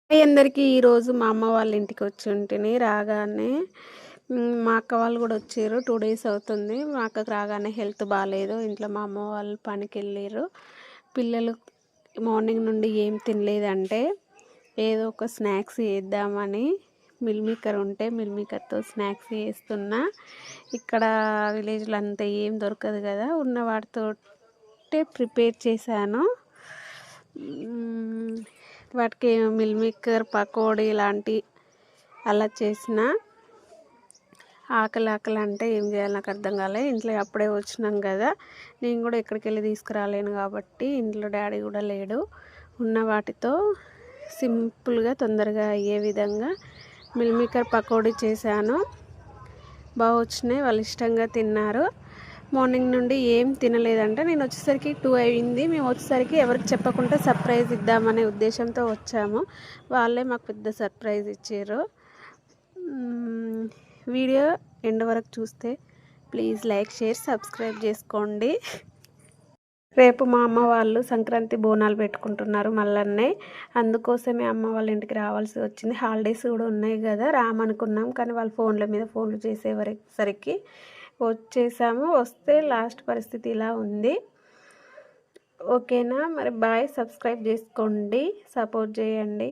అందరికీ ఈరోజు మా అమ్మ వాళ్ళ ఇంటికి వచ్చి ఉంటిని. రాగానే మా అక్క వాళ్ళు కూడా వచ్చారు. 2 డేస్ అవుతుంది. మా అక్కకు రాగానే హెల్త్ బాగాలేదు. ఇంట్లో మా అమ్మ వాళ్ళు పనికి వెళ్ళారు. పిల్లలు మార్నింగ్ నుండి ఏం తినలేదంటే ఏదో ఒక స్నాక్స్ చేద్దామని మిల్ మేకర్ ఉంటే మిల్ మేకర్తో స్నాక్స్ చేస్తున్నా. ఇక్కడ విలేజ్లో అంతా ఏం దొరకదు కదా, ఉన్న వాటితో ప్రిపేర్ చేశాను. వాటికి మిల్ మేకర్ పకోడీ లాంటి అలా చేసిన. ఆకలి అంటే ఏం చేయాలి నాకు అర్థం కాలే. ఇంట్లో అప్పుడే వచ్చినాం కదా, నేను కూడా ఎక్కడికి వెళ్ళి తీసుకురాలేను కాబట్టి ఇంట్లో డాడీ కూడా లేడు. ఉన్న వాటితో సింపుల్గా తొందరగా అయ్యే విధంగా మిల్ మేకర్ పకోడీ చేశాను. బాగా వచ్చినాయి, వాళ్ళు ఇష్టంగా తిన్నారు. మార్నింగ్ నుండి ఏం తినలేదంటే నేను వచ్చేసరికి 2 అయింది. మేము వచ్చేసరికి ఎవరికి చెప్పకుండా సర్ప్రైజ్ ఇద్దామనే ఉద్దేశంతో వచ్చాము. వాళ్ళే మాకు పెద్ద సర్ప్రైజ్ ఇచ్చారు. వీడియో ఎండ్ వరకు చూస్తే ప్లీజ్ లైక్, షేర్, సబ్స్క్రైబ్ చేసుకోండి. రేపు మా అమ్మ వాళ్ళు సంక్రాంతి బోనాలు పెట్టుకుంటున్నారు మళ్ళీ. అందుకోసమే అమ్మ వాళ్ళ ఇంటికి రావాల్సి వచ్చింది. హాలిడేస్ కూడా ఉన్నాయి కదా, రామనుకున్నాం కానీ వాళ్ళు ఫోన్ల మీద ఫోన్లు చేసేసరికి వచ్చేసాము. వస్తే లాస్ట్ పరిస్థితి ఇలా ఉంది. ఓకేనా, మరి బాయ్. సబ్స్క్రైబ్ చేసుకోండి, సపోర్ట్ చేయండి.